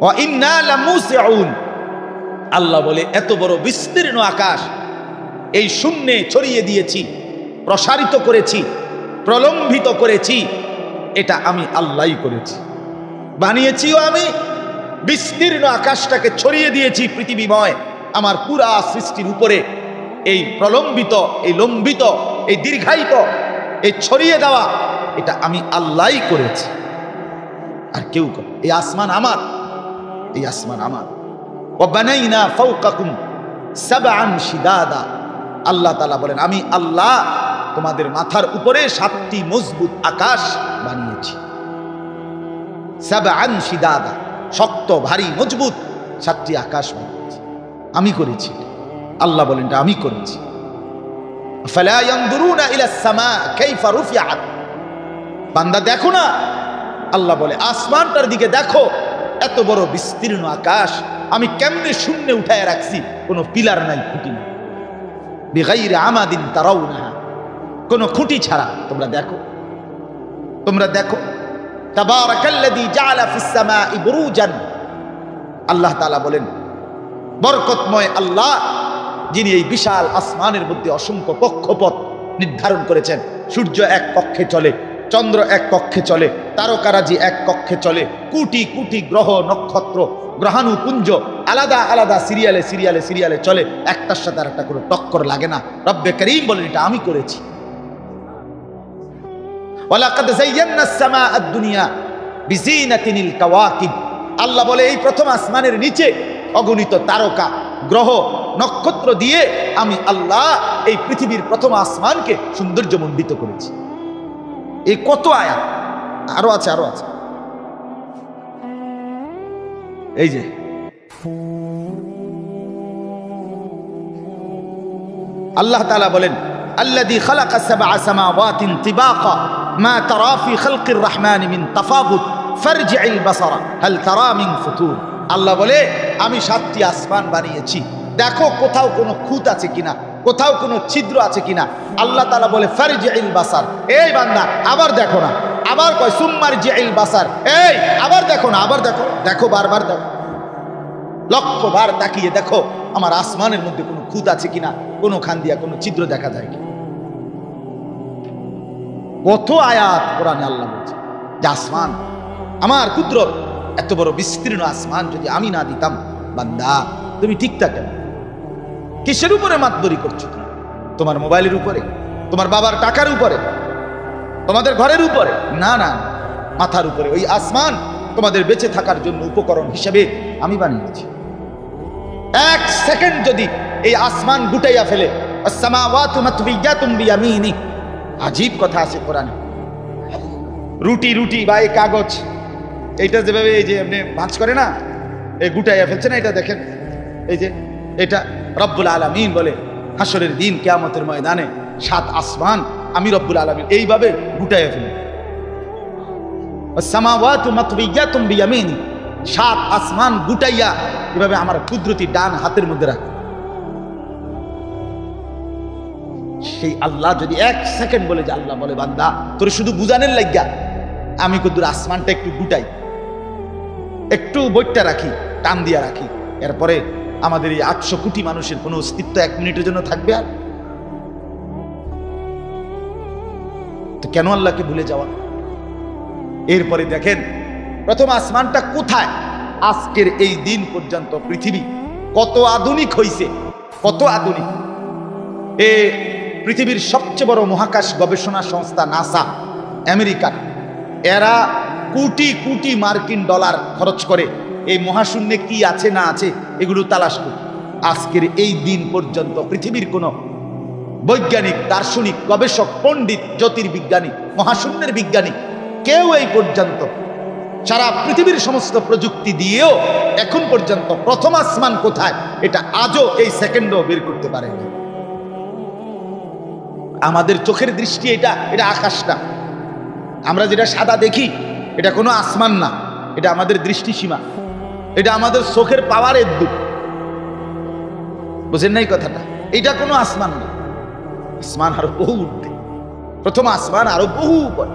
ওয়া ইন্না লামুসিউন, আল্লাহ বলে এত বড় বিস্তীর্ণ আকাশ এই শূন্যে ছড়িয়ে দিয়েছি, প্রসারিত করেছি, প্রলম্বিত করেছি, এটা আমি আল্লাহই করেছি, বানিয়েছিও আমি। বিস্তীর্ণ আকাশটাকে ছড়িয়ে দিয়েছি পৃথিবীময় আমার পুরা সৃষ্টির উপরে। এই প্রলম্বিত, এই লম্বিত, এই দীর্ঘায়িত, এই ছড়িয়ে দেওয়া, এটা আমি আল্লাহই করেছি, আর কেউ করে। এই আসমান আমার, এই আসমান আমার। ওয়া বানাইনা ফাওকাকুম সাবআন শিদাদা, আল্লাহ তাআলা বলেন আমি আল্লাহ তোমাদের মাথার উপরে 7টি মজবুত আকাশ বানিয়েছি। সাবআন শিদাদা, শক্ত ভারী মজবুত 7টি আকাশ বানিয়েছি, আমি করেছি। আল্লাহ বলেন এটা আমি করেছি। ফালা ইয়ানদুরুনা ইলাস সামা কাইফা রুফিআত, বান্দা দেখো না, আল্লাহ বলে আসমানটার দিকে দেখো, এত বড় বিস্তীর্ণ আকাশ আমি কেমনে শূন্যে উঠায় রাখছি, কোনো পিলার নাই, খুঁটি নাই। বিগাইরি আমাদিন তারাউনাহা, কোনো খুঁটি ছাড়া। তোমরা দেখো, তোমরা দেখো। তাবারাকাল্লাযী জাআলা ফিস সামাই বুরুজান, আল্লাহ তাআলা বলেন বরকতময় আল্লাহ যিনি এই বিশাল আসমানের মধ্যে অসংখ্য কক্ষপথ নির্ধারণ করেছেন। সূর্য এক কক্ষে চলে, চন্দ্র এক কক্ষে চলে, তারকারাজি এক কক্ষে চলে, কোটি কোটি গ্রহ নক্ষত্র গ্রহাণুপুঞ্জ আলাদা আলাদা সিরিয়ালে সিরিয়ালে সিরিয়ালে চলে, একটার সাথে আরেকটা কোনো টক্কর লাগে না। রব্বে করিম বলেন এটা আমি করেছি। ওয়ালাকাদ যায়্যানাস সামাআদ দুনিয়া বিজিনাতিল কাওয়াকিব, আল্লাহ বলে এই প্রথম আসমানের নিচে অগণিত তারকা গ্রহ নক্ষত্র দিয়ে আমি আল্লাহ এই পৃথিবীর প্রথম আসমানকে সৌন্দর্যমণ্ডিত করেছি। এই কত আয়াত, আরো আছে, আরো আছে। এই যে আল্লাহ তাআলা বলেন আল্লাযী খালাকা সাবআ সামাওয়াতিন তিবাকা মা তারা ফি খালকির রহমানি মিন তাফাবুত ফারজি'ল বাসারা হাল তারা মিন ফুতুর, আল্লাহ বলে আমি 7টি আসমান বানিয়েছি, দেখো কোথাও কোনো খুঁত আছে কিনা, কোথাও কোনো ছিদ্র আছে কিনা। আল্লাহ তাআলা বলে ফারজি'ল বাসার, এই বান্দা আবার দেখো না, আবার কয় সুম্মারজি'ল বাসার, এই আবার দেখো না, আবার দেখো, দেখো বারবার দেখো, লক্ষবার তাকিয়ে দেখো আমার আসমানের মধ্যে কোনো খুঁত আছে কিনা, কোনো খান দিয়া কোনো ছিদ্র দেখা যায় কিনা। কত আয়াত কোরআনে আল্লাহ বলছে যে আসমান আমার কুদরত, এত বড় বিস্তীর্ণ আসমান যদি আমি না দিতাম, বান্দা তুমি ঠিক থাকেন। কিসের উপরে মাতবরি করছো তুমি? তোমার মোবাইলের উপরে, তোমার বাবার টাকার উপরে, তোমাদের ঘরের উপরে? না না, মাথার উপরে। ওই আসমান তোমাদের বেঁচে থাকার জন্য উপকরণ হিসেবে আমি বানিয়েছি। 1 সেকেন্ড যদি এই আসমান গুটাইয়া ফেলে, আসসামাওয়াতু মাতবিয়াতুম বিয়ামিনি, আজীব কথা আছে কোরআনে। রুটি রুটি বা এই কাগজ, এইটা যেভাবে এই যে এমনি ভাঁজ করে না, এই গুটাইয়া ফেলছে না, এটা দেখেন, এই যে এটা রব্বুল আলামিন বলে হাসরের দিন কিয়ামতের ময়দানে 7 আসমান আমি রব্বুল আলামিন এইভাবে গুটাইয়া ফেলি। আসসামাওয়াতু মাতবিয়াতুম বিয়ামিনি, 7 আসমান গুটাইয়া এভাবে আমার কুদরতি ডান হাতের মধ্যে রাখে। সেই আল্লাহ যদি 1 সেকেন্ড বলে, যে আল্লাহ বলে বান্দা তোর শুধু বুঝানোর লাগিয়া আমি কুদুর আসমানটা একটু গুটাই, একটু বইটা রাখি, টান দিয়া রাখি, এরপরে আমাদের এই 800 কোটি মানুষের কোনো অস্তিত্ব 1 মিনিটের জন্য থাকবে? আর তো কেন আল্লাহকে ভুলে যাওয়া? এরপরে দেখেন প্রথম আসমানটা কোথায়। আজকের এই দিন পর্যন্ত পৃথিবী কত আধুনিক হইছে, কত আধুনিক। পৃথিবীর সবচেয়ে বড় মহাকাশ গবেষণা সংস্থা নাসা আমেরিকার, এরা কোটি কোটি মার্কিন ডলার খরচ করে এই মহাশূন্যে কি আছে না আছে এগুলো তালাশ করে। আজকের এই দিন পর্যন্ত পৃথিবীর কোনো বৈজ্ঞানিক, দার্শনিক, গবেষক, পণ্ডিত, জ্যোতির্বিজ্ঞানী, মহাশূন্যের বিজ্ঞানী কেউ এই পর্যন্ত সারা পৃথিবীর সমস্ত প্রযুক্তি দিয়েও এখন পর্যন্ত প্রথম আসমান কোথায় এটা আজও এই সেকেন্ডও বের করতে পারেনি। আমাদের চোখের দৃষ্টি এটা আকাশটা, আমরা যেটা সাদা দেখি এটা কোনো আসমান না, এটা আমাদের দৃষ্টিসীমা, এটা আমাদের চোখের পাওয়ারের দিক। বুঝেন নাই কথাটা? এটা কোনো আসমান না, আসমান আরো বহু উঠতে, প্রথম আসমান আরো বহু উপরে।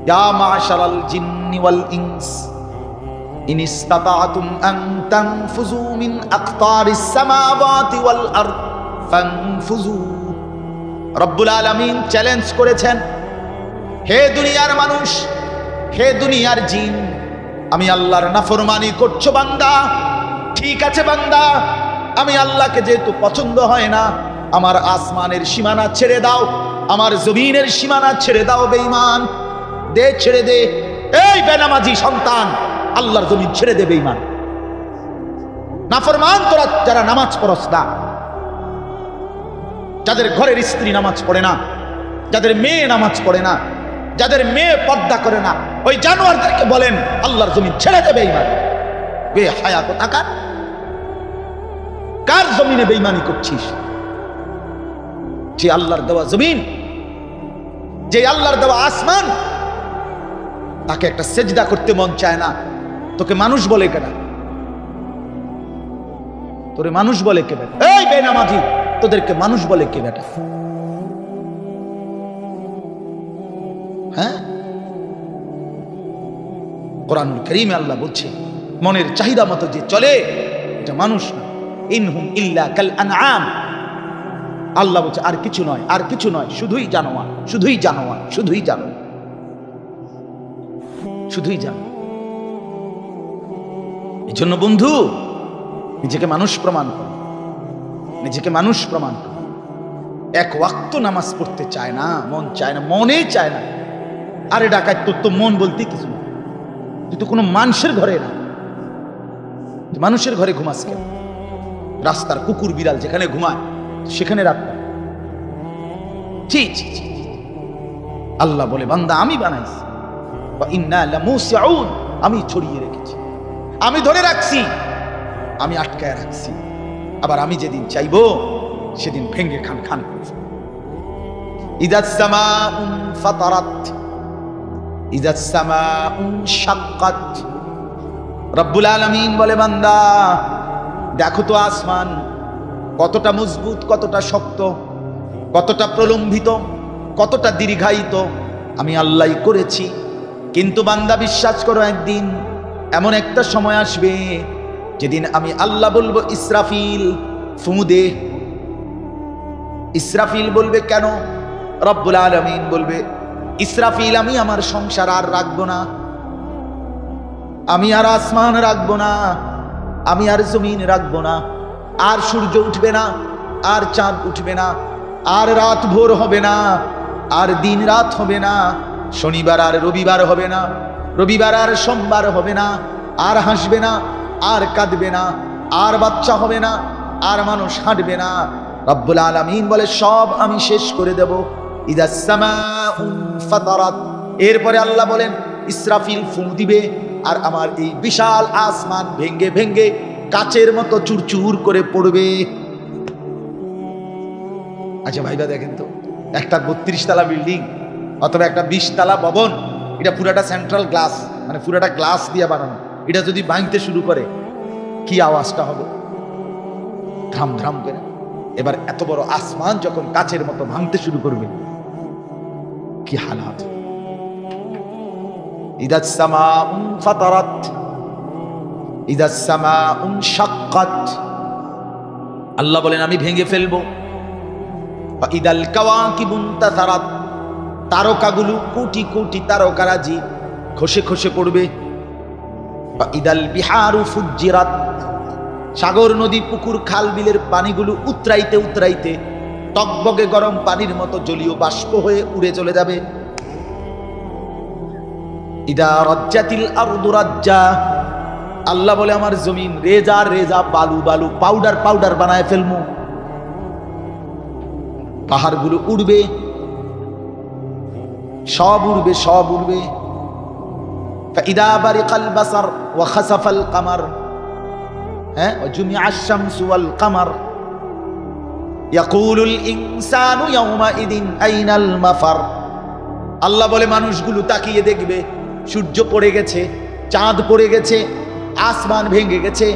ইয়া মাশারাল জিন্নি ওয়াল ইনস ইন ইসতাতাতুম আন তানফুযু মিন আকতারিস সামাওয়াতি ওয়াল আরদ ফানফুযু। রব্বুল আলামিন চ্যালেঞ্জ করেছেন, হে দুনিয়ার মানুষ, হে দুনিয়ার জিন, আমি আল্লাহর নাফরমানি করছো বান্দা, ঠিক আছে বান্দা, আমি আল্লাহকে যেহেতু পছন্দ হয় না, আমার আসমানের সীমানা ছেড়ে দাও, আমার জমিনের সীমানা ছেড়ে দাও বেঈমান, দে ছেড়ে দে। এই বেনামাজি সন্তান, আল্লাহর জমিন ছেড়ে দে বেঈমান, নাফরমান তোরা যারা নামাজ পড়স না, যাদের ঘরের স্ত্রী নামাজ পড়ে না, যাদের মেয়ে নামাজ পড়ে না, যাদের মেয়ে পর্দা করে না, ওই জানোয়ারদেরকে বলেন আল্লাহর জমিন ছেড়ে দে বেঈমান। বেহায়া কোথাকার, কার জমিনে বেঈমানি করছিস? যে আল্লাহর দেওয়া জমিন, যে আল্লাহর দেওয়া আসমান, তাকে একটা সেজদা করতে মন চায় না, তোকে মানুষ বলে কেনা? তোরে মানুষ বলে কে বেটা? এই বেনামাজি, তোদেরকে মানুষ বলে কে বেটা? হ্যাঁ, কোরআনুল কারীমে আল্লাহ বলছে, মনের চাহিদা মতো যে চলে এটা মানুষ না। ইনহুম ইল্লা কাল আনআম, আল্লাহ বলছে আর কিছু নয়, আর কিছু নয়, শুধুই জানোয়ার, শুধুই জানোয়ার, শুধুই জানোয়ার, শুধুই জানোয়ার। এই জন্য বন্ধু, নিজেকে মানুষ প্রমাণ করো, নিজেকে মানুষ প্রমাণ করো। এক ওয়াক্ত নামাজ পড়তে চায় না, মন চায় না, মনেই চায় না। আরে ডাকাত, তোর তো মন বলতে কিছু না, তুই তো কোনো মানুষের ঘরে না, তুই মানুষের ঘরে ঘুমাস কেন? রাস্তার কুকুর বিড়াল যেখানে ঘুমায় সেখানে রাত পায়। ছি ছি ছি, আল্লাহ বলে বান্দা আমি বানাইছি, ওয়া ইন্না লামুসিউন, আমি ছড়িয়ে রেখেছি, আমি ধরে রাখছি, আমি আটকায় রাখছি। আবার আমি যেদিন চাইবো সেদিন ভেঙ্গে খান খান করব। ইদাস সামাউন ফাতারাত, ইদাস সামাউন শাক্কাত। রব্বুল আলামিন বলে বান্দা দেখো তো আসমান কতটা মজবুত, কতটা শক্ত, কতটা প্রলম্বিত, কতটা দীর্ঘায়িত, আমি আল্লাহই করেছি। কিন্তু বান্দা বিশ্বাস করো, একদিন এমন একটা সময় আসবে যেদিন আমি আল্লাহ বলবো ইসরাফিল ফু দে। ইসরাফিল বলবে কেন? রব্বুল আলামিন বলবে ইসরাফিল, আমি আমার সংসার আর রাখবো না, আমি আর আসমান রাখবো না, আমি আর জমিন রাখবো না, আর সূর্য উঠবে না, আর চাঁদ উঠবে না, আর রাত ভোর হবে না, আর দিন রাত হবে না, শনিবার আর রবিবার হবে না, রবিবার আর সোমবার হবে না, আর হাসবে না, আর কাঁদবে না, আর বাচ্চা হবে না, আর মানুষ হাঁটবে না। রব্বুল আলামিন বলে সব আমি শেষ করে দেব। ইদাস সামাউ ফাতারাত, এরপরে আল্লাহ বলেন ইসরাফিল ফু দিবে, আর আমার এই বিশাল আসমান ভেঙ্গে ভেঙ্গে কাচের মতো চুরচুর করে পড়বে। আচ্ছা ভাইবা দেখেন তো, একটা 32 তলা বিল্ডিং অথবা একটা 20 তলা ভবন, এটা পুরাটা সেন্ট্রাল গ্লাস, মানে পুরাটা গ্লাস দিয়ে বানানো, এটা যদি ভাঙতে শুরু করে কি আওয়াজটা হবে? ধাম ধাম করে। এবার এত বড় আসমান যখন কাচের মতো ভাঙতে শুরু করবে কি হালাত? ইদাস সামাউন ফাতারাত, ইদাস সামাউন শাক্কাত, আল্লাহ বলেন আমি ভেঙে ফেলবো। ইদাল কাওয়াকিবুন তাসারাত, তারকাগুলো কোটি কোটি তারকারাজি খসে খসে পড়বে। ইদাল বিহারু ফুজ্জিরাত, সাগর নদী পুকুর খাল বিলের পানিগুলো উতরাইতে উতরাইতে টকবগে গরম পানির মতো জলীয় বাষ্প হয়ে উড়ে চলে যাবে। ইদা রাজ্জাতিল আরদু রাজ্জা, আল্লাহ বলে আমার জমিন রেজা রেজা, বালু বালু, পাউডার পাউডার বানায় ফেলমু। পাহাড়গুলো উড়বে, সব উড়বে, সব উড়বে। ফাইদা বারিকাল বাসার ওয়া খাসাফাল কামার, হ্যাঁ, ওয়া জুমিআশ শামসু ওয়াল কামার, ইয়াকুলুল ইনসানু ইয়াউমাইদিন আইনাল মাফার। আল্লাহ বলে মানুষগুলো তাকিয়ে দেখবে সূর্য পড়ে গেছে, চাঁদ পড়ে গেছে, আসমান ভেঙে গেছে।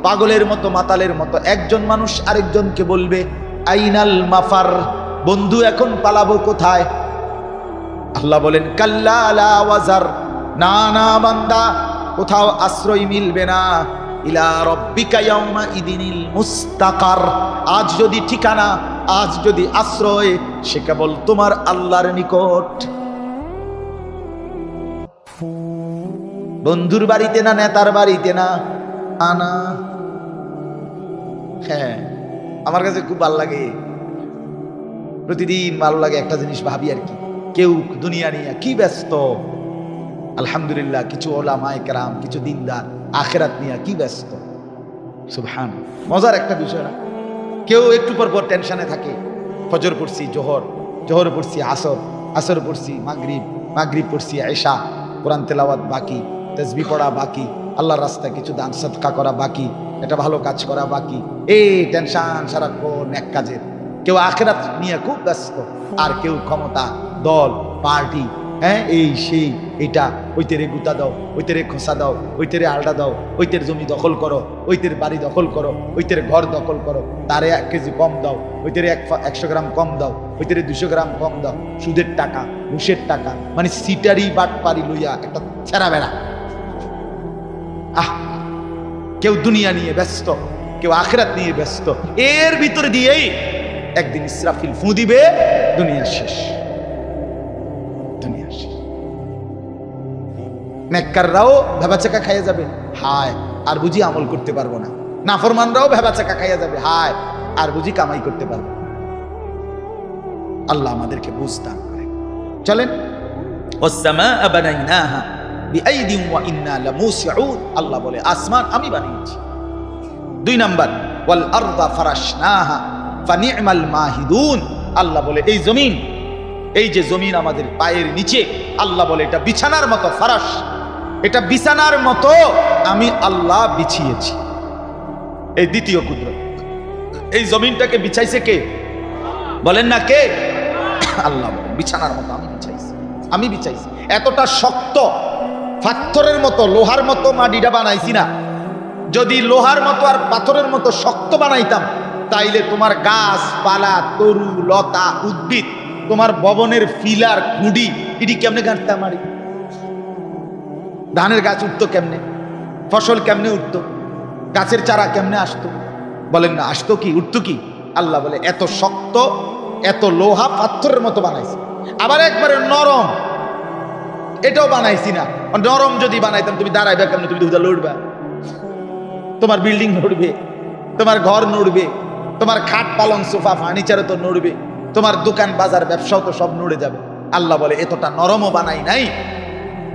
পাগলের মতো, মাতালের মতো একজন মানুষ আরেকজনকে বলবে আইনাল মাফার, বন্ধু এখন পালাবো কোথায়? আল্লাহ বলেন কাল্লা লা ওয়াজার, না না বান্দা, কোথাও আশ্রয় মিলবে না। ইলা রাব্বিকা ইয়াউমা ইদিনিল মুস্তাকার, আজ যদি ঠিকানা, আজ যদি আশ্রয়, সে কেবল তোমার আল্লাহর নিকট। বন্ধুর বাড়িতে না, নেতার বাড়িতে না, আনা। হ্যাঁ, আমার কাছে খুব ভালো লাগে, প্রতিদিন ভালো লাগে একটা জিনিস ভাবি আর কি, কেউ দুনিয়া নিয়ে কি ব্যস্ত, আলহামদুলিল্লাহ কিছু ওলামায়ে কেরাম, কিছু দিনদার আখিরাত নিয়ে কি ব্যস্ত। সুবহান, মজার একটা বিষয় না? কেউ একটু পর পর টেনশনে থাকে, ফজর পড়ছি, জোহর পড়ছি, আসর পড়ছি, মাগরিব পড়ছি, এশা, কোরআন তেলাওয়াত বাকি, তাসবিহ পড়া বাকি, আল্লাহর রাস্তায় কিছু দান সদকা করা বাকি, এটা ভালো কাজ করা বাকি, এই টেনশন সারাক্ষণ এক কাজের। কেউ আখিরাত নিয়ে খুব ব্যস্ত, আর কেউ ক্ষমতা, দল, পার্টি, হ্যাঁ এই সেই, এটা ওইতেরে গুতা দাও, ওইতেরে খোসা দাও, ওইতেরে আলটা দাও, ওইতের জমি দখল করো, ওইতের বাড়ি দখল করো, ওইতের ঘর দখল করো, তারে 1 কেজি কম দাও, ওইতেরে 100 গ্রাম কম দাও, ওইতেরে 200 গ্রাম কম দাও, সুদের টাকা, ঘুষের টাকা, মানে সিটারি বাটপারি লইয়া একটা ছেঁড়া বেড়া। কেউ দুনিয়া নিয়ে ব্যস্ত, কেউ আখিরাত নিয়ে ব্যস্ত, এর ভিতরে দিয়েই একদিন ইসরাফিল ফু দিবে, দুনিয়া শেষ। নেককাররাও ভেবাচাকা খাইয়া যাবে, হায় আর বুঝি আমল করতে পারবো না। নাফরমানরাও ভেবাচাকা খাইয়া যাবে, হায় আর বুঝি কামাই করতে পারবো। আল্লাহ আমাদেরকে বুঝদান করে। চলেন, ওয়াস-সামাআ বানাইনাহা বিআইদিন ওয়া ইন্না লামুসিউন, আল্লাহ বলে আসমান আমি বানিয়েছি। 2 নাম্বার, ওয়াল আরদা ফারাশনাহা ফানি'মাল মাহিদুন, আল্লাহ বলে এই জমিন, এই যে জমিন আমাদের পায়ের নিচে, আল্লাহ বলে এটা বিছানার মতো, ফারাশ, এটা বিছানার মতো আমি আল্লাহ বিছিয়েছি। এই দ্বিতীয় কুদরত, এই জমিনটাকে বিছাইছে কে? বলেন না কে? আল্লাহ বলে বিছানার মতো আমি বিছাইছি। এতটা শক্ত, পাথরের মতো, লোহার মতো মাটিটা বানাইছি না। যদি লোহার মতো আর পাথরের মতো শক্ত বানাইতাম, তাইলে তোমার গাছপালা, তরু লতা, উদ্ভিদ, তোমার ভবনের ফিলার খুঁড়ি, এটি কেমনে গাঁটতাম? মারি ধানের গাছ উঠতো কেমনে? ফসল কেমনে উঠতো? গাছের চারা কেমনে আসতো? বলেন না, আসতো কি, উঠতো কি? আল্লাহ বলে এত শক্ত, এত লোহা পাথরের মতো বানাইছি। আবার একবারে নরম, এটাও বানাইছি না। নরম যদি বানাইতাম, তুমি দাঁড়াইবে কেমনে? তুমি দুধা লড়বা, তোমার বিল্ডিং নড়বে, তোমার ঘর নড়বে, তোমার খাট পালং সোফা ফার্নিচারও তো নড়বে, তোমার দোকান বাজার ব্যবসাও তো সব নড়ে যাবে। আল্লাহ বলে এতটা নরমও বানাই নাই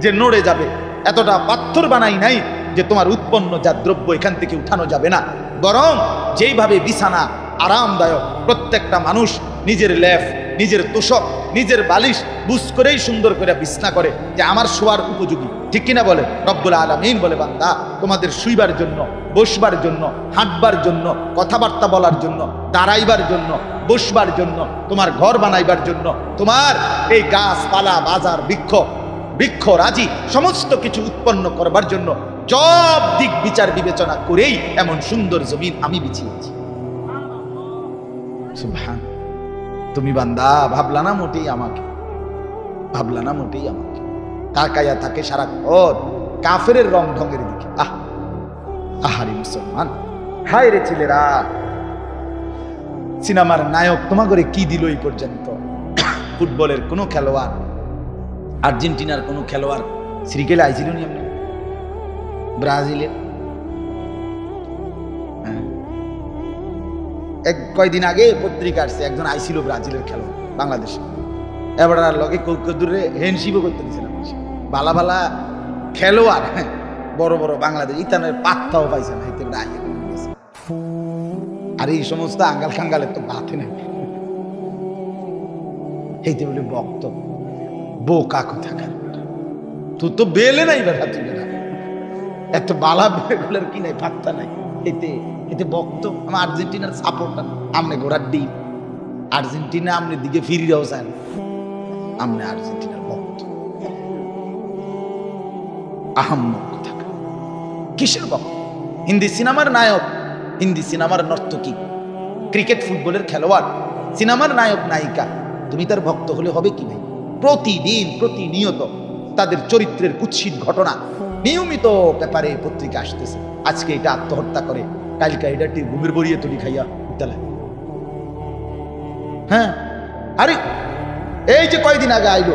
যে নড়ে যাবে, এতটা পাথর বানাই নাই যে তোমার উৎপন্ন যা দ্রব্য এখান থেকে উঠানো যাবে না। বরং যেইভাবে বিছানা আরামদায়ক, প্রত্যেকটা মানুষ নিজের লেফ, নিজের তোষক, নিজের বালিশ বুঝ করেই সুন্দর করে বিছনা করে যে আমার শোয়ার উপযোগী, ঠিক কিনা বলে? রব্বুল আলামিন বলে বান্দা, তোমাদের শুইবার জন্য, বসবার জন্য, হাঁটবার জন্য, কথাবার্তা বলার জন্য, দাঁড়াইবার জন্য, বসবার জন্য, তোমার ঘর বানাইবার জন্য, তোমার এই গাছপালা, বাজার, বৃক্ষ রাজি সমস্ত কিছু উৎপন্ন করবার জন্য সব দিক বিচার বিবেচনা করেই এমন সুন্দর জমিন আমি বিছিয়েছি। সুবহান। তুমি বান্দা ভাবলা না মোটেই আমাকে, তাকাইয়া থাকে সারাক্ষণ কাফেরের রং ঢঙের দিকে। আহারি মুসলমান, হায় রে ছেলেরা, সিনেমার নায়ক তোমার করে কি দিল এই পর্যন্ত? ফুটবলের কোনো খেলোয়াড়, আর্জেন্টিনার কোনো খেলোয়াড় শ্রীকেলে আইছিল নি? আপনি ব্রাজিলের কয়দিন আগে পত্রিকা আসছে, একজন আইছিল ব্রাজিলের খেলোয়াড় বাংলাদেশে, এবার আর লগে দূরে হ্যান্ডশিপও করতে দিয়েছিলাম। বালা বালা খেলোয়াড়, বড় বড় বাংলাদেশ ইতানের পাত্তাও পাইছে না, আর এই সমস্ত আঙ্গাল খাঙ্গালের তো বাতে নাই, এইতে বলে বক্ত বোকা কোথাকার, তুই তো বেলে নাই বেটা, তুই বেটা এত বালা বেগুলার কি নাই, পাত্তা নাই, এতে বক্ত। আমার আর্জেন্টিনার সাপোর্টার, আমনে ঘোড়ার ডিম, আর্জেন্টিনা আমনে দিকে ফিরিয়েও চায় না, আমনে আর্জেন্টিনার বক্ত, আহাম্মক কোথাকার, কিসের বক্ত? হিন্দি সিনেমার নায়ক, হিন্দি সিনেমার নর্তকী, ক্রিকেট ফুটবলের খেলোয়াড়, সিনেমার নায়ক নায়িকা, তুমি তার ভক্ত হলে হবে কি ভাই? প্রতিদিন প্রতিনিয়ত তাদের চরিত্রের কুৎসিত ঘটনা নিয়মিত পেপারে পত্রিকা আসতেছে। আজকে এটা আত্মহত্যা করে, কালকে এটা ঘুমের বড়িয়ে তৈরি খাইয়া বিদ্যালয়। হ্যাঁ, আরে এই যে কয়দিন আগে আইলো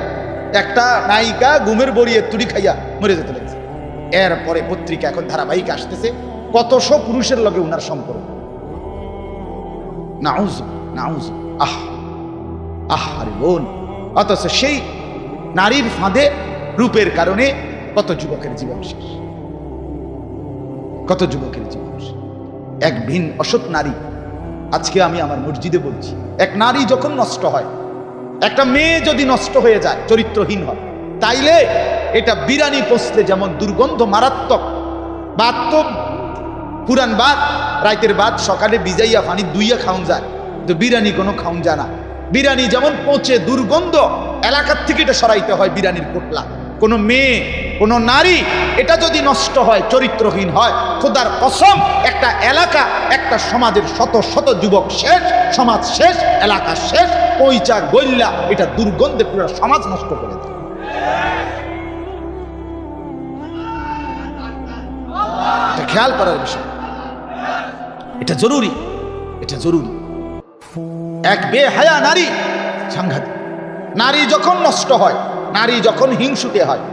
একটা নায়িকা ঘুমের বড়িয়ে তুড়ি খাইয়া মরে যেতে লেগেছে। এরপরে পত্রিকা এখন ধারাবাহিক আসতেছে কতশো পুরুষের লগে উনার সম্পর্ক। নাউজ নাউজ, আহ আহ আরে বোন, অথচ সেই নারীর ফাঁদে রূপের কারণে কত যুবকের জীবন শেষ, কত যুবকের জীবন শেষ। এক ভিন অসৎ নারী, আজকে আমি আমার মসজিদে বলছি, এক নারী যখন নষ্ট হয়, একটা মেয়ে যদি নষ্ট হয়ে যায়, চরিত্রহীন হয়, তাইলে এটা বিরানি পচলে যেমন দুর্গন্ধ মারাত্মক, ভাত তো পুরান ভাত রাইতের ভাত সকালে ভিজাইয়া পানি দুইয়া খাওন যায়, তো বিরানি কোনো খাওন যায় না। বিরানি যেমন পচে দুর্গন্ধ, এলাকার থেকে এটা সরাইতে হয় বিরানির পোটলা। কোনো মেয়ে, কোনো নারী এটা যদি নষ্ট হয়, চরিত্রহীন হয়, খোদার কসম একটা এলাকা, একটা সমাজের শত শত যুবক শেষ, সমাজ শেষ, এলাকা শেষ, পয়চা গল্লা, এটা দুর্গন্ধে পুরো সমাজ নষ্ট করে দেয়। এটা খেয়াল করার বিষয়, এটা জরুরি, এটা জরুরি। এক বেহায়া নারী সাংঘাতিক। নারী যখন নষ্ট হয়, নারী যখন হিংসুটে হয়,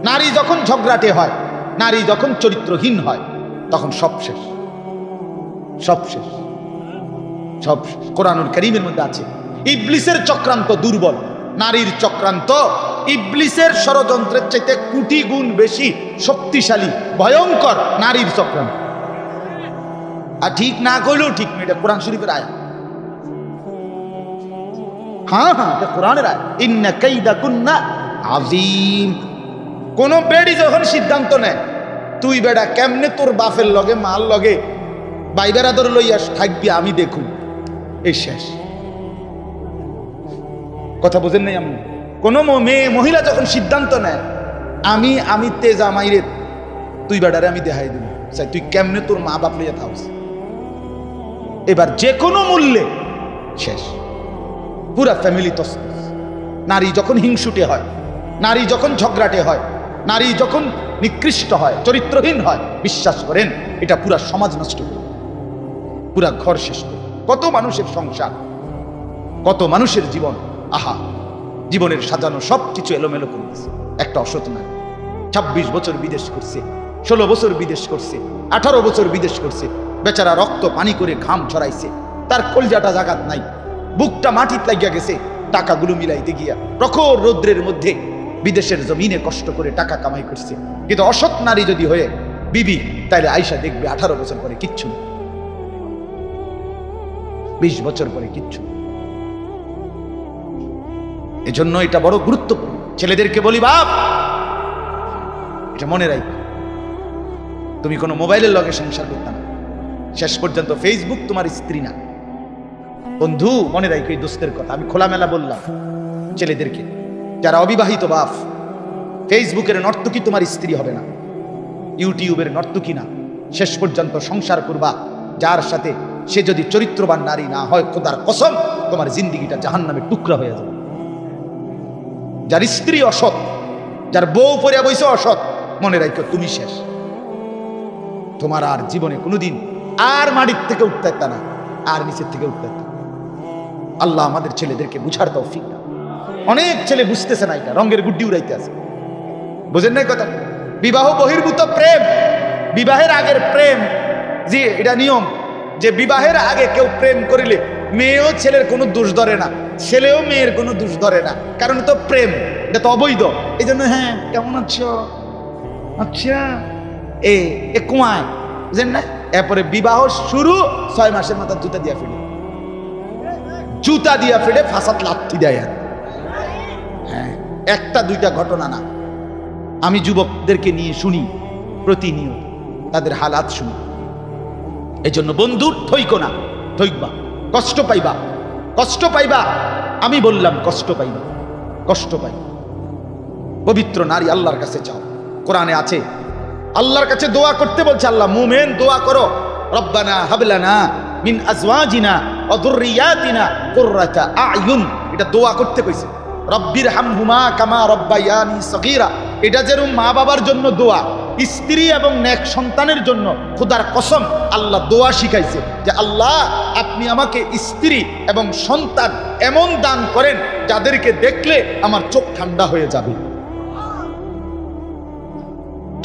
নারী যখন ঝগড়াটে হয়, নারী যখন চরিত্রহীন হয়, তখন সব শেষ, সব শেষ, সব শেষ। কোরআনুল কারীমের মধ্যে আছে ইবলিসের চক্রান্ত দুর্বল, নারীর চক্রান্ত ইবলিসের ষড়যন্ত্রের চাইতে কোটি গুণ বেশি শক্তিশালী, ভয়ঙ্কর নারীর চক্রান্ত। আর ঠিক না করলেও ঠিক না, এটা কোরআন শরীফের আয়াত। হ্যাঁ হ্যাঁ, এটা কোরআনের আয়াত। ইন্না কাইদাকুন্না আযীম। কোন বেড়ি যখন সিদ্ধান্ত নেয়, তুই বেড়া কেমনে তোর বাপের লগে মাল লগে ভাই বেড়াদর লইয়া থাকবি আমি দেখুন, এই শেষ। কথা বুঝেন নাই? আমি কোন মেয়ে মহিলা যখন সিদ্ধান্ত নেয়, আমি তেজা মাইরে তুই বেড়ারে আমি দেখাই দিব, চাই তুই কেমনে তোর মা বাপ লইয়া থাকস, এবার যে কোনো মূল্যে শেষ, পুরা ফ্যামিলি তসনস। নারী যখন হিংসুটে হয়, নারী যখন ঝগড়াটে হয়, নারী যখন নিকৃষ্ট হয়, চরিত্রহীন হয়, বিশ্বাস করেন এটা পুরা সমাজ নষ্ট করে, পুরা ঘর শেষ করে। কত মানুষের সংসার, কত মানুষের জীবন, আহা, জীবনের সাজানো সব কিছু এলোমেলো করে দিয়েছে একটা অসৎ নারী। 26 বছর বিদেশ করছে, 16 বছর বিদেশ করছে, 18 বছর বিদেশ করছে, বেচারা রক্ত পানি করে ঘাম ছড়াইছে, তার কলজাটা জাগাত নাই, বুকটা মাটিতে লাগিয়া গেছে টাকাগুলো মিলাইতে গিয়া, প্রখর রৌদ্রের মধ্যে বিদেশের জমিনে কষ্ট করে টাকা কামাই করছে। কিন্তু অসৎ নারী যদি হয়ে বিবি, তাইলে আয়সা দেখবে 18 বছর পরে কিচ্ছু নেই, 20 বছর পরে কিচ্ছু। এজন্য এটা বড় গুরুত্বপূর্ণ। ছেলেদেরকে বলি, বাপ এটা মনে রাখবে, তুমি কোনো মোবাইলের লগে সংসার করতে না, শেষ পর্যন্ত ফেসবুক তোমার স্ত্রী না। বন্ধু মনে রাখো এই দোস্তের কথা, আমি খোলামেলা বললাম ছেলেদেরকে, যারা অবিবাহিত বাপ, ফেসবুকের নর্তকী তোমার স্ত্রী হবে না, ইউটিউবের নর্তকী না। শেষ পর্যন্ত সংসার করবা যার সাথে, সে যদি চরিত্রবান নারী না হয়, খোদার কসম তোমার জিন্দিগিটা জাহান্নামের টুকরা হয়ে যাবে। যার স্ত্রী অসৎ, যার বউ পরিয়া বইছে অসৎ, মনে রাখো তুমি শেষ, তোমার আর জীবনে কোনোদিন আর মাটির থেকে উঠতে পারতা না, আর নিচের থেকে উঠতে পারতা। আল্লাহ আমাদের ছেলেদেরকে বুঝার তৌফিক দাও। অনেক ছেলে বুঝতেছে না, এটা রঙের গুড্ডি উড়াইতে আছে, বুঝেন না কথা। বিবাহ বহির্ভূত প্রেম, বিবাহের আগের প্রেম, জি এটা নিয়ম যে বিবাহের আগে কেউ প্রেম করিলে মেয়েও ছেলের কোনো দোষ ধরে না, ছেলেও মেয়ের কোনো দোষ ধরে না, কারণ তো প্রেম, এটা তো অবৈধ। এই জন্য হ্যাঁ কেমন আছো, আচ্ছা এ কুয়ায়, বুঝেন না। এরপরে বিবাহ শুরু, 6 মাসের মাথা জুতা দিয়া ফেলে, জুতা দিয়া ফেলে ফাঁসাত লাথি দেয়। হ্যাঁ, একটা দুইটা ঘটনা না, আমি যুবকদেরকে নিয়ে শুনি প্রতিনিয়ত, তাদের হালাত শুনি। এই জন্য বন্ধু ঠইকো না, ঠইকবা, কষ্ট পাইবা, কষ্ট পাইবা, আমি বললাম কষ্ট পাইবা, কষ্ট পাইবা। পবিত্র নারী আল্লাহর কাছে চাও, কোরআনে আছে আল্লাহর কাছে দোয়া করতে বলছে আল্লাহ, মুমিন দোয়া করো, রব্বানা হাবলানা মিন আজওয়াজিনা ওয়া যুররিয়াতিনা কুররাতা আয়ুন, এটা দোয়া করতে কইছে। রব্বির হামহুমা কামা রব্বায়ানি সগীরা, এটা যেরকম মা বাবার জন্য দোয়া, স্ত্রী এবং নেক সন্তানের জন্য খোদার কসম আল্লাহ দোয়া শিখাইছে যে আল্লাহ আপনি আমাকে স্ত্রী এবং সন্তান এমন দান করেন যাদেরকে দেখলে আমার চোখ ঠান্ডা হয়ে যাবে।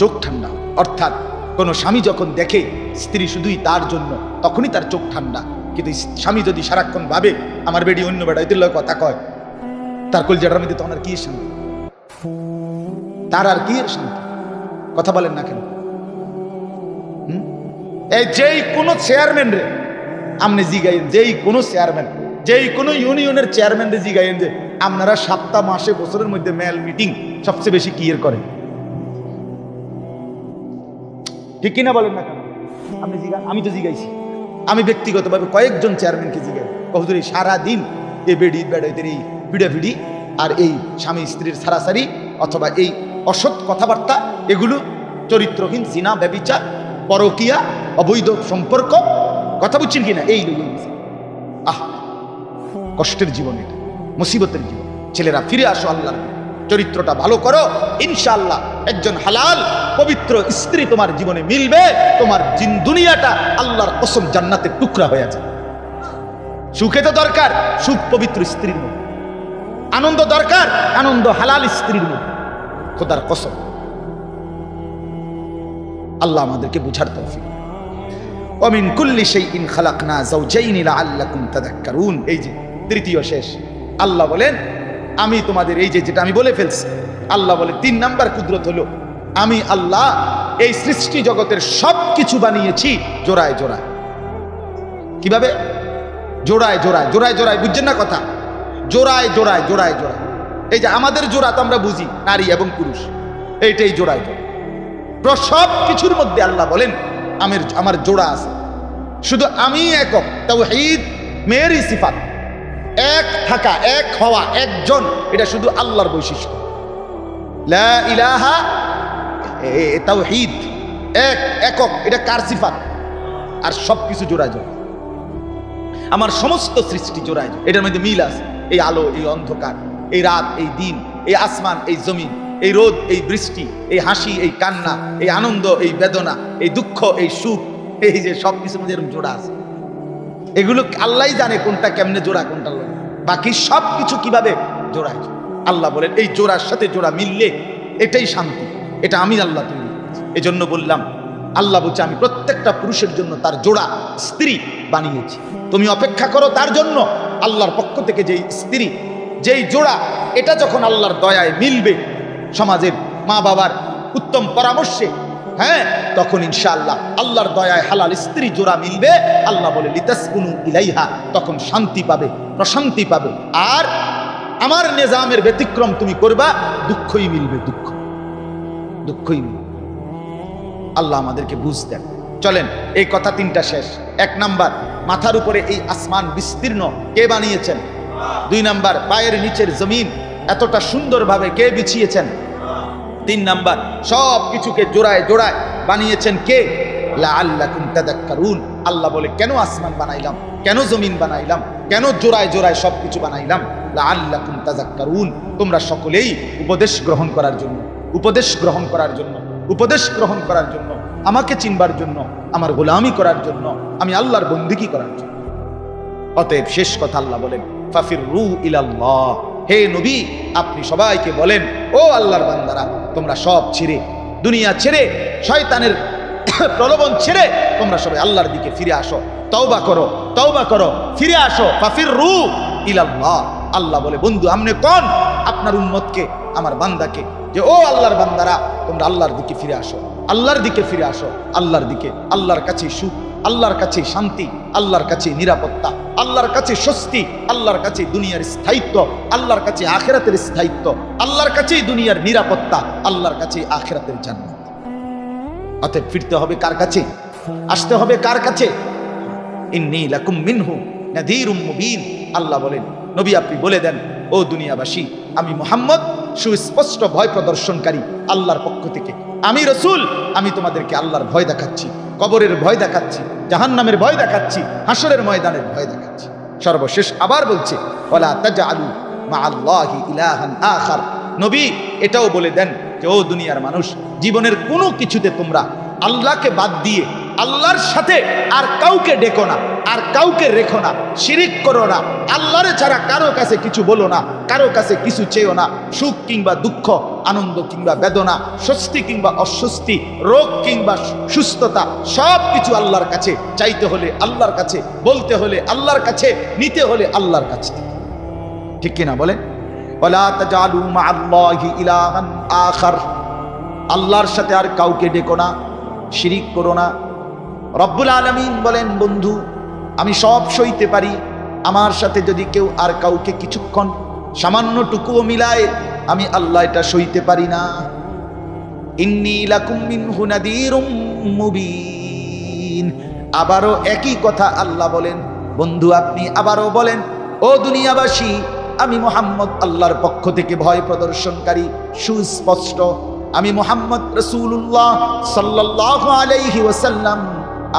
চোখ ঠান্ডা অর্থাৎ কোন স্বামী যখন দেখে স্ত্রী শুধুই তার জন্য, তখনই তার চোখ ঠান্ডা। কিন্তু স্বামী যদি সারাক্ষণ ভাবে আমার বেডি অন্য বেড়াইতে কথা কয়, তার কলজাটার মধ্যে তখন আর কি শান্তি, তার আর কি শান্তি? কথা বলেন না কেন? এই যেই কোনো চেয়ারম্যান রে আপনি জিগাইন, যেই কোনো চেয়ারম্যান, যেই কোনো ইউনিয়নের চেয়ারম্যান রে জিগাইন যে আপনারা সপ্তাহ মাসে বছরের মধ্যে মেল মিটিং সবচেয়ে বেশি কি এর করেন? ঠিক কিনা বলেন না কেন? আপনি জিগান, আমি তো জিগাইছি, আমি ব্যক্তিগতভাবে কয়েকজন চেয়ারম্যানকে জিগাই, কহুদুরি সারাদিন এই বেডি বেড়াইদের এই ভিড়াভিড়ি আর এই স্বামী স্ত্রীর ছাড়াছাড়ি অথবা এই অসৎ কথাবার্তা, এগুলো চরিত্রহীন, জিনা, ব্যভিচার, পরকিয়া, অবৈধ সম্পর্ক, কথা বুঝছেন কিনা? এই আহ কষ্টের জীবন, এটা মুসিবতের জীবন। ছেলেরা ফিরে আসো আল্লাহর দিকে, চরিত্রটা ভালো করো, ইনশাআল্লাহ একজন হালাল পবিত্র স্ত্রী তোমার জীবনে মিলবে, তোমার দুনিয়াটা আল্লাহর কসম জান্নাতের টুকরা হয়ে যাবে। সুখে তো দরকার সুখ পবিত্র স্ত্রীর মধ্যে, আনন্দ দরকার আনন্দ হালাল স্ত্রীর মধ্যে, খোদার কসম। আল্লাহ আমাদেরকে বুঝার তৌফিক। ওমিন কুল্লি শাইইন খালাকনা যাওজাইনি লাআল্লাকুম তাযাক্কারুন। এই যে তৃতীয় শেষ, আল্লাহ বলেন আমি তোমাদের এই যে যেটা আমি বলে ফেলছি, আল্লাহ বলে 3 নাম্বার কুদরত হলো আমি আল্লাহ এই সৃষ্টি জগতের সব কিছু বানিয়েছি জোড়ায় জোড়ায়। কিভাবে? জোড়ায় জোড়ায়, জোড়ায় জোড়ায়, বুঝছেন না কথা? জোড়ায় জোড়ায়, জোড়ায় জোড়ায়। এই যে আমাদের জোড়া তো আমরা বুঝি নারী এবং পুরুষ, এইটাই জোড়ায় জোড়ায়। সব কিছুর মধ্যে আল্লাহ বলেন আমার জোড়া আছে। শুধু আমি একক, তাওহীদ মেয়েরই সিফাত, এক থাকা, এক হওয়া, একজন, এটা শুধু আল্লাহর বৈশিষ্ট্য। লা ইলাহা, তাওহীদ, এক একক, এটা কার সিফাত? আর সবকিছু জোড়ায় জোড়ায়, আমার সমস্ত সৃষ্টি জোড়ায় জোড়ায়, এটার মধ্যে মিল আছে। এই আলো, এই অন্ধকার, এই রাত, এই দিন, এই আসমান, এই জমিন, এই রোদ, এই বৃষ্টি, এই হাসি, এই কান্না, এই আনন্দ, এই বেদনা, এই দুঃখ, এই সুখ, এই যে সবকিছুর মধ্যে এরকম জোড়া আছে। এগুলো আল্লাহই জানে কোনটা কেমনে জোড়া, কোনটা লয়। বাকি সবকিছু কিভাবে জোড়ায়। আল্লাহ বলেন এই জোড়ার সাথে জোড়া মিললে এটাই শান্তি, এটা আমি আল্লাহ তৈরি করেছি। এই জন্য বললাম আল্লাহ বলছে আমি প্রত্যেকটা পুরুষের জন্য তার জোড়া স্ত্রী বানিয়েছি, তুমি অপেক্ষা করো তার জন্য। আল্লাহর পক্ষ থেকে যেই স্ত্রী, যেই জোড়া, এটা যখন আল্লাহর দয়ায় মিলবে, সমাজের মা বাবার উত্তম পরামর্শে, হ্যাঁ, তখন ইনশাআল্লাহ আল্লাহর দয়ায় হালাল স্ত্রী জোড়া মিলবে। আল্লাহ বলে লিতাসকুনু ইলাইহা, তখন শান্তি পাবে, প্রশান্তি পাবে। আর আমার নিজামের ব্যতিক্রম তুমি করবা, দুঃখই মিলবে, দুঃখই মিলবে। আল্লাহ আমাদেরকে বুঝ দেন। চলেন এই কথা 3টা শেষ। 1 নাম্বার, মাথার উপরে এই আসমান বিস্তীর্ণ কে বানিয়েছেন? 2 নাম্বার, পায়ের নিচের জমিন এতটা সুন্দরভাবে কে বিছিয়েছেন? 3 নাম্বার, সব কিছুকে জোড়ায় জোড়ায় বানিয়েছেন কে? লাআল্লাকুম তাযাক্কারুন। আল্লাহ বলে কেন আসমান বানাইলাম, কেন জমিন বানাইলাম, কেন জোড়ায় জোড়ায় সবকিছু বানাইলাম? লাআল্লাকুম তাযাক্কারুন, তোমরা সকলেই উপদেশ গ্রহণ করার জন্য, উপদেশ গ্রহণ করার জন্য, উপদেশ গ্রহণ করার জন্য, আমাকে চিনবার জন্য, আমার গোলামি করার জন্য, আমি আল্লাহর বন্দেগী করার জন্য। অতএব শেষ কথা আল্লাহ বলেন ফাফিরু ইলাল্লাহ, হে নবী আপনি সবাইকে বলেন ও আল্লাহর বান্দারা তোমরা সব ছেড়ে, দুনিয়া ছেড়ে, শয়তানের প্রলোভন ছেড়ে তোমরা সবাই আল্লাহর দিকে ফিরে আসো, তওবা করো, তওবা করো, ফিরে আসো। ফাফিরু ইলাল্লাহ। আল্লাহ বলে বন্ধু আমনে কোন আপনার উম্মতকে, আমার বান্দাকে, যে ও আল্লাহর বান্দারা তোমরা আল্লাহর দিকে ফিরে আসো, আল্লাহর দিকে ফিরে আসো, আল্লাহর দিকে। আল্লাহর কাছে সুখ, আল্লাহর কাছে শান্তি, আল্লাহর কাছে নিরাপত্তা, আল্লাহর কাছে স্বস্তি, আল্লাহর কাছে দুনিয়ার স্থায়িত্ব, আল্লাহর কাছে আখিরাতের স্থায়িত্ব, আল্লাহর কাছেই দুনিয়ার নিরাপত্তা, আল্লাহর কাছে আখিরাতের জান্নাত। অতএব ফিরতে হবে কার কাছে? আসতে হবে কার কাছে? ইন্নী লাকুম মিনহু নাযীরুম মুবিন। আল্লাহ বলেন নবী আপনি বলে দেন ও দুনিয়াবাসী আমি মুহাম্মদ সুস্পষ্ট ভয় প্রদর্শনকারী আল্লাহর পক্ষ থেকে, আমি রাসূল, আমি তোমাদেরকে আল্লাহর ভয় দেখাচ্ছি, কবরের ভয় দেখাচ্ছি, জাহান্নামের ভয় দেখাচ্ছি, হাসরের ময়দানের ভয় দেখাচ্ছি। সর্বশেষ আবার বলছে ওয়ালা তাজআলু মাআল্লাহি ইলাহান আখার। নবী এটাও বলে দেন যে ও দুনিয়ার মানুষ, জীবনের কোনো কিছুতে তোমরা আল্লাহকে বাদ দিয়ে আল্লাহর সাথে আর কাউকে ডেকো না, আর কাউকে রেখো না, শিরিক করো না, আল্লাহরে ছাড়া কারো কাছে কিছু বলো না, কারো কাছে কিছু চেয়েও না। সুখ কিংবা দুঃখ, আনন্দ কিংবা বেদনা, স্বস্তি কিংবা অস্বস্তি, রোগ কিংবা সুস্থতা, সব কিছু আল্লাহর কাছে। চাইতে হলে আল্লাহর কাছে, বলতে হলে আল্লাহর কাছে, নিতে হলে আল্লাহর কাছে। ঠিক কিনা বলেন? ওয়ালা তাজালু মাআল্লাহি ইলাহান আখার, আল্লাহর সাথে আর কাউকে ডেকো না, শিরিক করো না। রব্বুল আলামিন বলেন, বন্ধু আমি সব সইতে পারি, আমার সাথে যদি কেউ আর কাউকে কিছুক্ষণ সামান্যটুকুও মিলায়, আমি আল্লাহ এটা সইতে পারি না। ইন্নী লাকুম মিনহু নাযীরুম মুবিন। আবারও একই কথা আল্লাহ বলেন, বন্ধু আপনি আবারও বলেন, ও দুনিয়াবাসী, আমি মুহাম্মদ আল্লাহর পক্ষ থেকে ভয় প্রদর্শনকারী, সুস্পষ্ট। আমি মুহাম্মদ রাসূলুল্লাহ সাল্লাল্লাহু আলাইহি ওয়াসাল্লাম,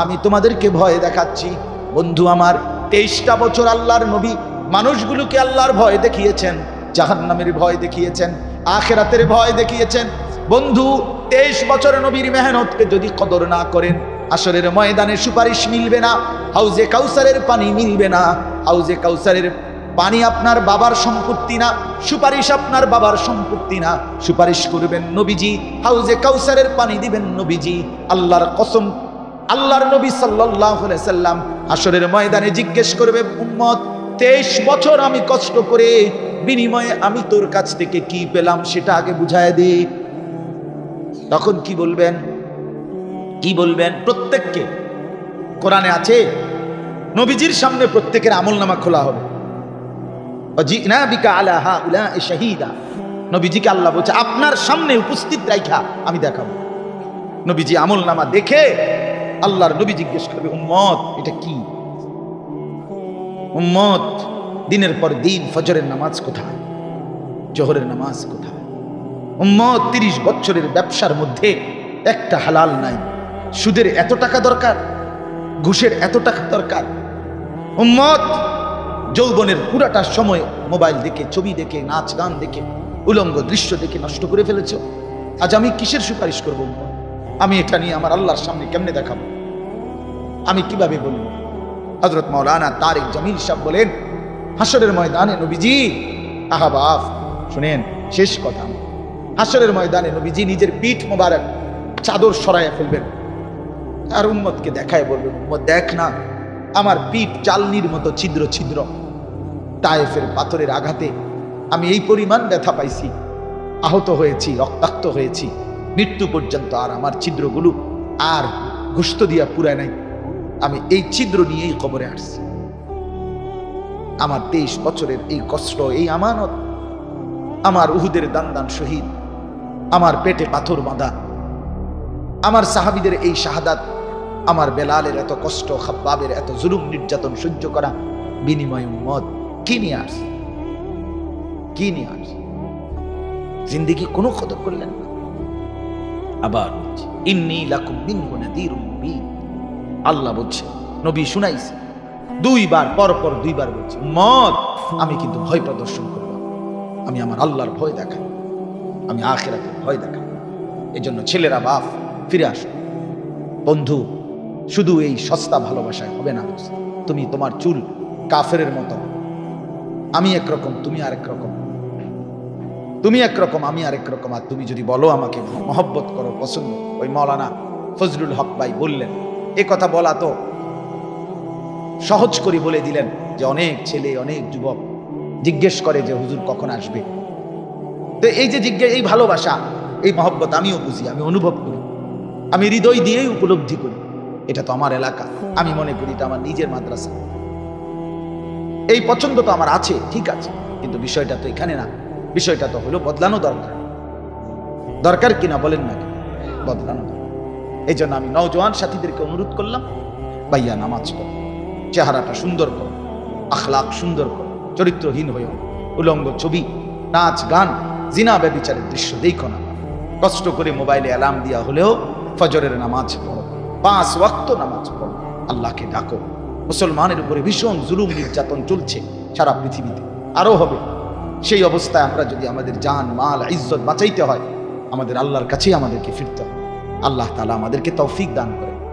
আমি তোমাদেরকে ভয় দেখাচ্ছি। বন্ধু আমার, 23টা বছর আল্লাহর নবী মানুষগুলোকে আল্লাহর ভয় দেখিয়েছেন, জাহান্নামের ভয় দেখিয়েছেন, আখিরাতের ভয় দেখিয়েছেন। বন্ধু 23 বছর নবীর মেহনতকে যদি কদর না করেন, আসরের ময়দানে সুপারিশ মিলবে না, হাউজে কাউসারের পানি মিলবে না। হাউজে কাউসারের পানি আপনার বাবার সম্পত্তি না, সুপারিশ আপনার বাবার সম্পত্তি না। সুপারিশ করবেন নবীজি, হাউজে কাউসারের পানি দিবেন নবীজি। আল্লাহর কসম, আল্লাহর নবী সাল্লাল্লাহু আলাইহি সাল্লাম হাশরের ময়দানে জিজ্ঞেস করবে, উম্মত 23 বছর আমি কষ্ট করে বিনিময়ে আমি তোর কাছ থেকে কি পেলাম সেটা আগে বুঝায় দে। তখন কি বলবেন? কি বলবেন? প্রত্যেককে, কোরআনে আছে নবীজির সামনে প্রত্যেকের আমলনামা খোলা হবে। ওয়াজিনা বিকা আলা হাউলাই শাহীদা। নবীজিকে আল্লাহ বলছে আপনার সামনে উপস্থিত রাখা আমি দেখাবো। নবীজি আমলনামা দেখে আল্লাহর নবী জিজ্ঞেস করবে, উম্মত এটা কি? উম্মত দিনের পর দিন ফজরের নামাজ কোথায়, জোহরের নামাজ কোথায়? উম্মত 30 বছরের ব্যবসার মধ্যে একটা হালাল নাই, সুদের এত টাকা দরকার, ঘুষের এত টাকা দরকার। উম্মত যৌবনের পুরাটা সময় মোবাইল দেখে, ছবি দেখে, নাচ গান দেখে, উলঙ্গ দৃশ্য দেখে নষ্ট করে ফেলেছ। আজ আমি কিসের সুপারিশ করবো? আমি এটা নিয়ে আমার আল্লাহর সামনে কেমনে দেখাবো? আমি কিভাবে বলবো? হযরত মাওলানা তারেক জামিল সাহেব বলেন, হাশরের ময়দানে নবীজি, আহাবাব শুনেন শেষ কথা, হাশরের ময়দানে নবীজি নিজের পিঠ মোবারক চাদর সরাইয়া ফেলবেন আর উম্মতকে দেখায় বলবেন, উম্মত দেখ না, আমার পিঠ চালনির মতো ছিদ্র ছিদ্র, তায়েফের পাথরের আঘাতে আমি এই পরিমাণ ব্যথা পাইছি, আহত হয়েছি, রক্তাক্ত হয়েছি, মৃত্যু পর্যন্ত আর আমার ছিদ্রগুলো আর গোশত দিয়া পুরায় নাই, আমি এই ছিদ্র নিয়েই কবরে আসছি। আমার 23 বছরের এই কষ্ট, এই আমানত, আমার উহুদের দান দান শহীদ, আমার পেটে পাথর বাঁধা, আমার সাহাবীদের এই শাহাদাত, আমার বেলালের এত কষ্ট, খাব্বাবের এত জুলুম নির্যাতন সহ্য করা, বিনিময়ে উম্মত কি নিয়ে আসছে? কি নিয়ে আসছে? জিন্দেগি কোনো কদর করলেন না। আবার ইন্নী লাকুম মিনহু নাযীরুম মুবিন। আল্লাহ বলছে, নবী শুনাইছে, 2 বার, পরপর 2 বার বলছে, উম্মত আমি কিন্তু ভয় প্রদর্শন করব, আমি আমার আল্লাহর ভয় দেখাই, আমি আখিরাতের ভয় দেখাই। এজন্য ছেলেরা, বাপ ফিরে আসো। বন্ধু শুধু এই সস্তা ভালোবাসায় হবে না। তুমি তোমার চুল কাফেরের মতো, আমি একরকম, তুমি আরেক রকম, তুমি একরকম, আমি আরেক রকম। আর তুমি যদি বলো আমাকে মহব্বত করো, পছন্দ, ওই মাওলানা ফজলুল হক ভাই বললেন, এ কথা বলা তো সহজ করে বলে দিলেন যে অনেক ছেলে, অনেক যুবক জিজ্ঞেস করে যে হুজুর কখন আসবে। তো এই যে জিজ্ঞেস, এই ভালোবাসা, এই মহব্বত আমিও বুঝি, আমি অনুভব করি, আমি হৃদয় দিয়েই উপলব্ধি করি। এটা তো আমার এলাকা, আমি মনে করি এটা আমার নিজের মাদ্রাসা। এই পছন্দ তো আমার আছে, ঠিক আছে, কিন্তু বিষয়টা তো এখানে না। বিষয়টা তো হলো বদলানো দরকার। দরকার কিনা বলেন না? বদলানো দরকার। এই জন্য আমি নওজোয়ান সাথীদেরকে অনুরোধ করলাম, ভাইয়া নামাজ পড়ো, চেহারাটা সুন্দর করো, আখলাক সুন্দর করো, চরিত্রহীন হয়েও উলঙ্গ ছবি, নাচ গান, জিনা ব্যভিচারের দৃশ্য দেখো না। কষ্ট করে মোবাইলে অ্যালার্ম দিয়া হলেও ফজরের নামাজ পড়ো, 5 ওয়াক্ত নামাজ পড়ো, আল্লাহকে ডাকো। মুসলমানের উপরে ভীষণ জুলুম নির্যাতন চলছে সারা পৃথিবীতে, আরো হবে। সেই অবস্থায় আমরা যদি আমাদের জান মাল ইজ্জত বাঁচাইতে হয়, আমাদের আল্লাহর কাছেই আমাদেরকে ফিরতে হবে। আল্লাহ তাআলা আমাদেরকে তৌফিক দান করেন।